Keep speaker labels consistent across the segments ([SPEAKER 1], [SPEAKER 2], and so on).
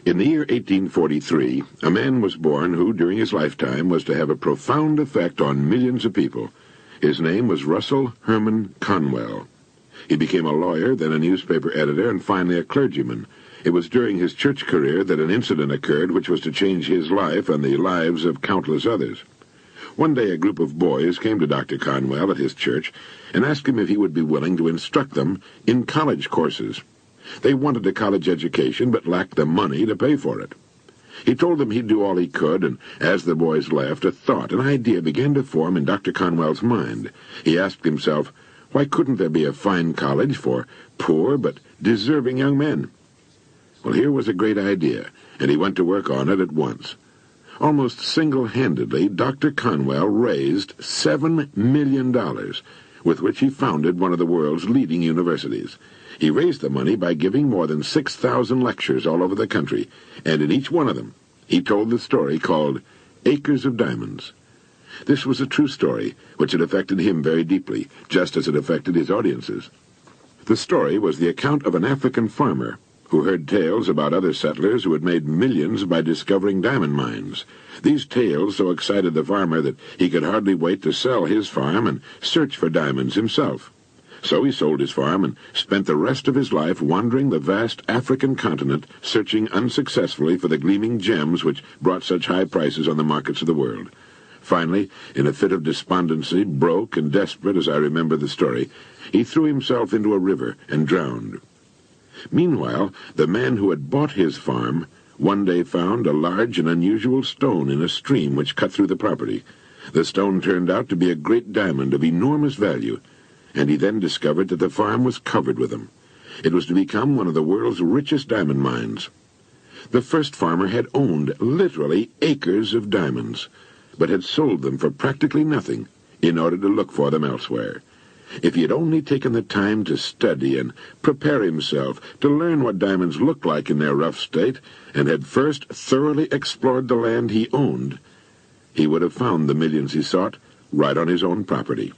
[SPEAKER 1] In the year 1843, a man was born who, during his lifetime, was to have a profound effect on millions of people. His name was Russell Herman Conwell. He became a lawyer, then a newspaper editor, and finally a clergyman. It was during his church career that an incident occurred which was to change his life and the lives of countless others. One day a group of boys came to Dr. Conwell at his church and asked him if he would be willing to instruct them in college courses. They wanted a college education but lacked the money to pay for it. He told them he'd do all he could, and as the boys left, a thought, an idea began to form in Dr. Conwell's mind. He asked himself, why couldn't there be a fine college for poor but deserving young men? Well, here was a great idea, and he went to work on it at once. Almost single-handedly, Dr. Conwell raised $7 million, with which he founded one of the world's leading universities. He raised the money by giving more than 6,000 lectures all over the country, and in each one of them, he told the story called Acres of Diamonds. This was a true story, which had affected him very deeply, just as it affected his audiences. The story was the account of an African farmer who heard tales about other settlers who had made millions by discovering diamond mines. These tales so excited the farmer that he could hardly wait to sell his farm and search for diamonds himself. So he sold his farm and spent the rest of his life wandering the vast African continent, searching unsuccessfully for the gleaming gems which brought such high prices on the markets of the world. Finally, in a fit of despondency, broke and desperate as I remember the story, he threw himself into a river and drowned. Meanwhile, the man who had bought his farm one day found a large and unusual stone in a stream which cut through the property. The stone turned out to be a great diamond of enormous value, and he then discovered that the farm was covered with them. It was to become one of the world's richest diamond mines. The first farmer had owned literally acres of diamonds, but had sold them for practically nothing in order to look for them elsewhere. If he had only taken the time to study and prepare himself to learn what diamonds looked like in their rough state, and had first thoroughly explored the land he owned, he would have found the millions he sought right on his own property.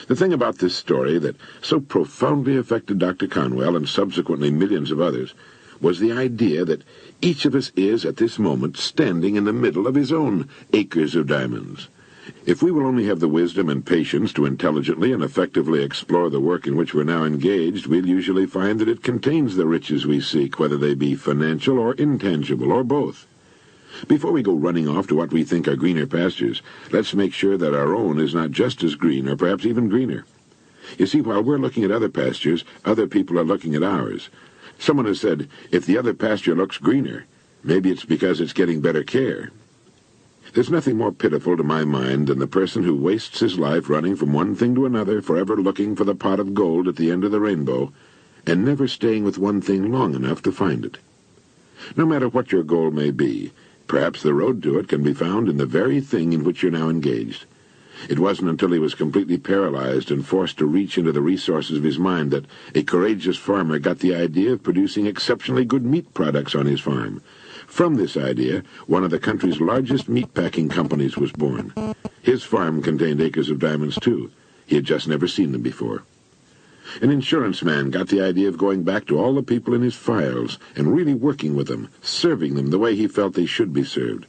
[SPEAKER 1] The thing about this story that so profoundly affected Dr. Conwell and subsequently millions of others was the idea that each of us is, at this moment, standing in the middle of his own acres of diamonds. If we will only have the wisdom and patience to intelligently and effectively explore the work in which we're now engaged, we'll usually find that it contains the riches we seek, whether they be financial or intangible, or both. Before we go running off to what we think are greener pastures, let's make sure that our own is not just as green, or perhaps even greener. You see, while we're looking at other pastures, other people are looking at ours. Someone has said, if the other pasture looks greener, maybe it's because it's getting better care. There's nothing more pitiful to my mind than the person who wastes his life running from one thing to another, forever looking for the pot of gold at the end of the rainbow, and never staying with one thing long enough to find it. No matter what your goal may be, perhaps the road to it can be found in the very thing in which you're now engaged. It wasn't until he was completely paralyzed and forced to reach into the resources of his mind that a courageous farmer got the idea of producing exceptionally good meat products on his farm. From this idea, one of the country's largest meat-packing companies was born. His farm contained acres of diamonds, too. He had just never seen them before. An insurance man got the idea of going back to all the people in his files and really working with them, serving them the way he felt they should be served.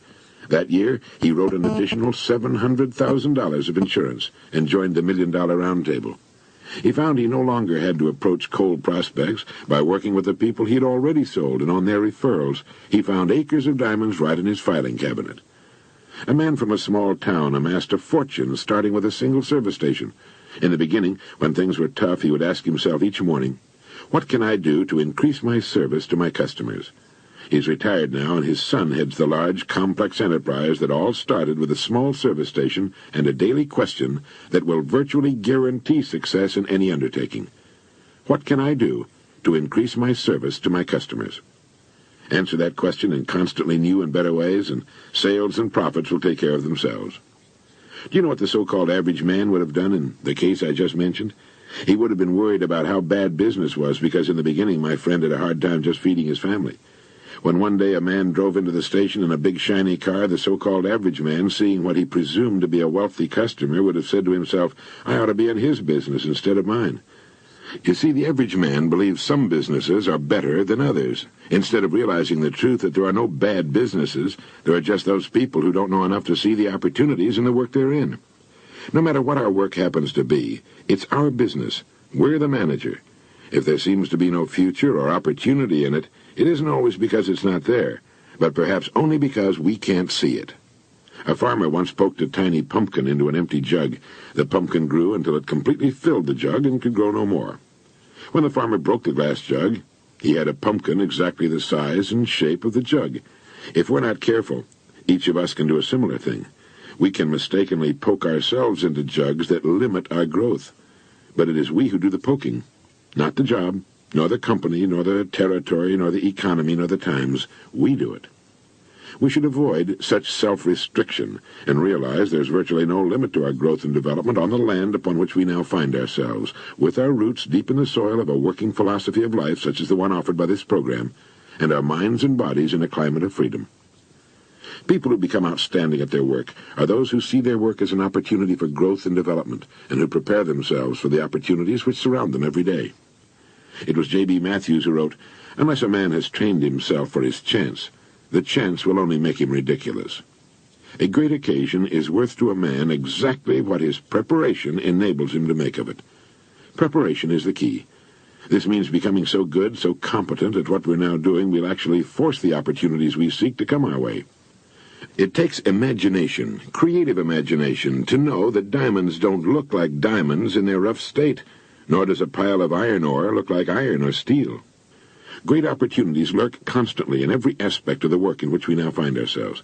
[SPEAKER 1] That year, he wrote an additional $700,000 of insurance and joined the $1 Million Round Table. He found he no longer had to approach cold prospects. By working with the people he had already sold and on their referrals, he found acres of diamonds right in his filing cabinet. A man from a small town amassed a fortune starting with a single service station. In the beginning, when things were tough, he would ask himself each morning, what can I do to increase my service to my customers? He's retired now, and his son heads the large, complex enterprise that all started with a small service station and a daily question that will virtually guarantee success in any undertaking. What can I do to increase my service to my customers? Answer that question in constantly new and better ways, and sales and profits will take care of themselves. Do you know what the so-called average man would have done in the case I just mentioned? He would have been worried about how bad business was because in the beginning my friend had a hard time just feeding his family. When one day a man drove into the station in a big shiny car, the so-called average man, seeing what he presumed to be a wealthy customer, would have said to himself, I ought to be in his business instead of mine. You see, the average man believes some businesses are better than others, instead of realizing the truth that there are no bad businesses. There are just those people who don't know enough to see the opportunities in the work they're in. No matter what our work happens to be, it's our business. We're the manager. If there seems to be no future or opportunity in it, it isn't always because it's not there, but perhaps only because we can't see it. A farmer once poked a tiny pumpkin into an empty jug. The pumpkin grew until it completely filled the jug and could grow no more. When the farmer broke the glass jug, he had a pumpkin exactly the size and shape of the jug. If we're not careful, each of us can do a similar thing. We can mistakenly poke ourselves into jugs that limit our growth. But it is we who do the poking, not the job, nor the company, nor the territory, nor the economy, nor the times. We do it. We should avoid such self-restriction and realize there's virtually no limit to our growth and development on the land upon which we now find ourselves, with our roots deep in the soil of a working philosophy of life such as the one offered by this program, and our minds and bodies in a climate of freedom. People who become outstanding at their work are those who see their work as an opportunity for growth and development, and who prepare themselves for the opportunities which surround them every day. It was J.B. Matthews who wrote, "Unless a man has trained himself for his chance, the chance will only make him ridiculous." A great occasion is worth to a man exactly what his preparation enables him to make of it. Preparation is the key. This means becoming so good, so competent at what we're now doing, we'll actually force the opportunities we seek to come our way. It takes imagination, creative imagination, to know that diamonds don't look like diamonds in their rough state, nor does a pile of iron ore look like iron or steel. Great opportunities lurk constantly in every aspect of the work in which we now find ourselves.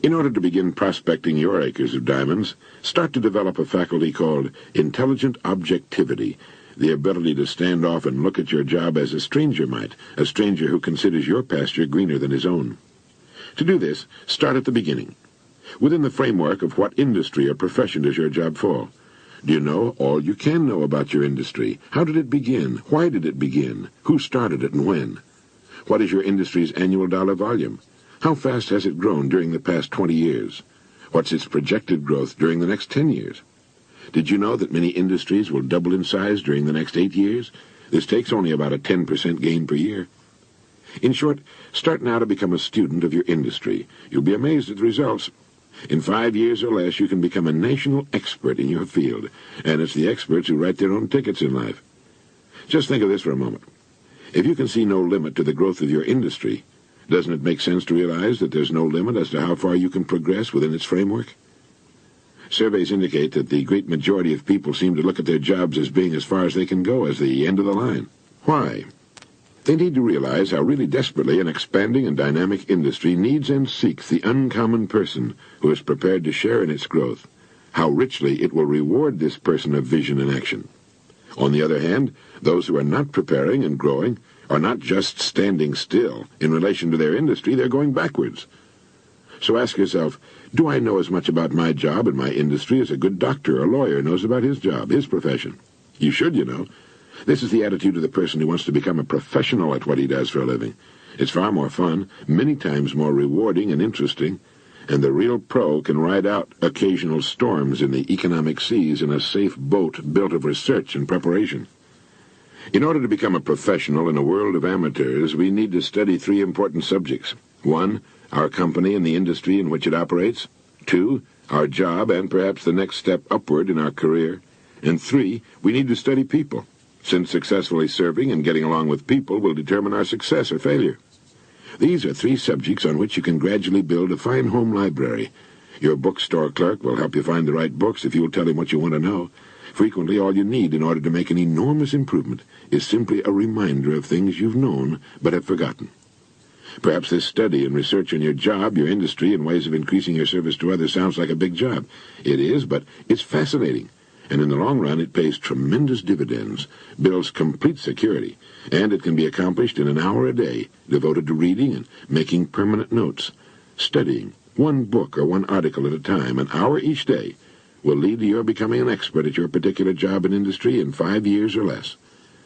[SPEAKER 1] In order to begin prospecting your acres of diamonds, start to develop a faculty called intelligent objectivity, the ability to stand off and look at your job as a stranger might, a stranger who considers your pasture greener than his own. To do this, start at the beginning. Within the framework of what industry or profession does your job fall? Do you know all you can know about your industry? How did it begin? Why did it begin? Who started it and when? What is your industry's annual dollar volume? How fast has it grown during the past 20 years? What's its projected growth during the next 10 years? Did you know that many industries will double in size during the next 8 years? This takes only about a 10% gain per year. In short, start now to become a student of your industry. You'll be amazed at the results. In 5 years or less, you can become a national expert in your field, and it's the experts who write their own tickets in life. Just think of this for a moment. If you can see no limit to the growth of your industry, doesn't it make sense to realize that there's no limit as to how far you can progress within its framework? Surveys indicate that the great majority of people seem to look at their jobs as being as far as they can go, as the end of the line. Why? They need to realize how really desperately an expanding and dynamic industry needs and seeks the uncommon person who is prepared to share in its growth, how richly it will reward this person of vision and action. On the other hand, those who are not preparing and growing are not just standing still. In relation to their industry, they're going backwards. So ask yourself, do I know as much about my job and my industry as a good doctor or lawyer knows about his job, his profession? You should, you know. This is the attitude of the person who wants to become a professional at what he does for a living. It's far more fun, many times more rewarding and interesting, and the real pro can ride out occasional storms in the economic seas in a safe boat built of research and preparation. In order to become a professional in a world of amateurs, we need to study 3 important subjects. 1, our company and the industry in which it operates. 2, our job and perhaps the next step upward in our career. And 3, we need to study people, since successfully serving and getting along with people will determine our success or failure. These are 3 subjects on which you can gradually build a fine home library. Your bookstore clerk will help you find the right books if you'll tell him what you want to know. Frequently, all you need in order to make an enormous improvement is simply a reminder of things you've known but have forgotten. Perhaps this study and research on your job, your industry, and ways of increasing your service to others sounds like a big job. It is, but it's fascinating. And in the long run, it pays tremendous dividends, builds complete security, and it can be accomplished in an hour a day, devoted to reading and making permanent notes. Studying, 1 book or 1 article at a time, an hour each day, will lead to your becoming an expert at your particular job and industry in 5 years or less.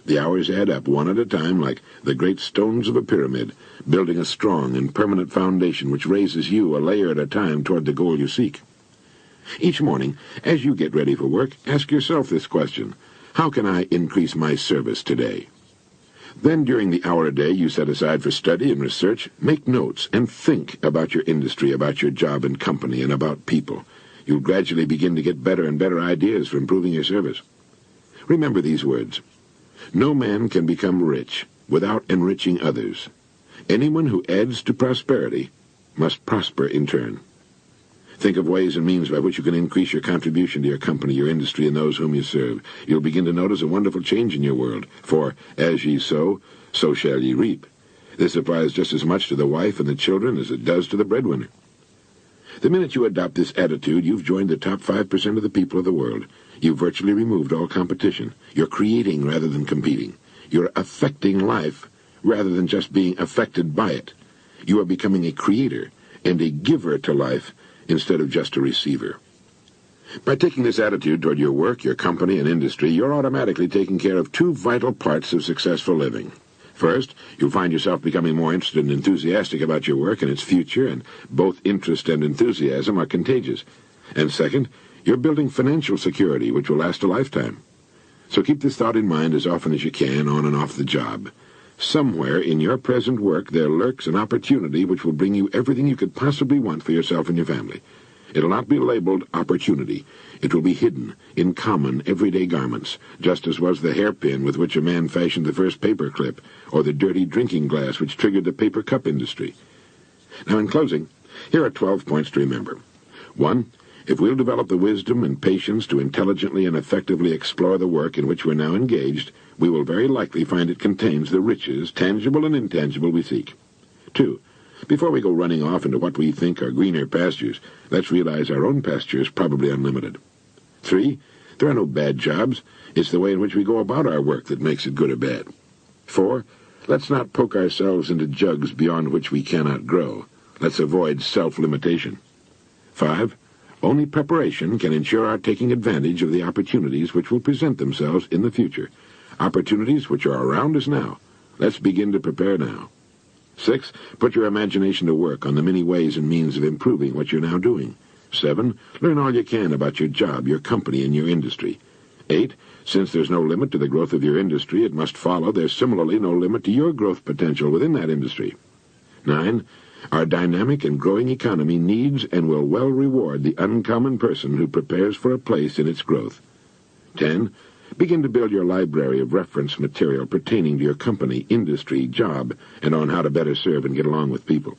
[SPEAKER 1] The hours add up 1 at a time like the great stones of a pyramid, building a strong and permanent foundation which raises you a layer at a time toward the goal you seek. Each morning, as you get ready for work, ask yourself this question: How can I increase my service today? Then, during the hour a day you set aside for study and research, make notes and think about your industry, about your job and company, and about people. You'll gradually begin to get better and better ideas for improving your service. Remember these words. No man can become rich without enriching others. Anyone who adds to prosperity must prosper in turn. Think of ways and means by which you can increase your contribution to your company, your industry, and those whom you serve. You'll begin to notice a wonderful change in your world. For, as ye sow, so shall ye reap. This applies just as much to the wife and the children as it does to the breadwinner. The minute you adopt this attitude, you've joined the top 5% of the people of the world. You've virtually removed all competition. You're creating rather than competing. You're affecting life rather than just being affected by it. You are becoming a creator and a giver to life instead of just a receiver. By taking this attitude toward your work, your company, and industry, you're automatically taking care of two vital parts of successful living. First, you'll find yourself becoming more interested and enthusiastic about your work and its future, and both interest and enthusiasm are contagious. And second, you're building financial security, which will last a lifetime. So keep this thought in mind as often as you can, on and off the job. Somewhere in your present work there lurks an opportunity which will bring you everything you could possibly want for yourself and your family. It'll not be labeled opportunity. It will be hidden in common, everyday garments, just as was the hairpin with which a man fashioned the first paper clip, or the dirty drinking glass which triggered the paper cup industry. Now, in closing, here are 12 points to remember. 1. If we'll develop the wisdom and patience to intelligently and effectively explore the work in which we're now engaged, we will very likely find it contains the riches, tangible and intangible, we seek. 2. Before we go running off into what we think are greener pastures, let's realize our own pasture is probably unlimited. 3. There are no bad jobs. It's the way in which we go about our work that makes it good or bad. 4. Let's not poke ourselves into jugs beyond which we cannot grow. Let's avoid self-limitation. 5. Only preparation can ensure our taking advantage of the opportunities which will present themselves in the future. Opportunities which are around us now. Let's begin to prepare now. 6. Put your imagination to work on the many ways and means of improving what you're now doing. 7. Learn all you can about your job, your company, and your industry. 8. Since there's no limit to the growth of your industry, it must follow there's similarly no limit to your growth potential within that industry. 9. Our dynamic and growing economy needs and will well reward the uncommon person who prepares for a place in its growth. 10. Begin to build your library of reference material pertaining to your company, industry, job, and on how to better serve and get along with people.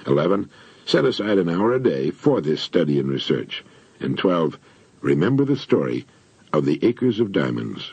[SPEAKER 1] 11. Set aside an hour a day for this study and research. And 12. Remember the story of the acres of diamonds.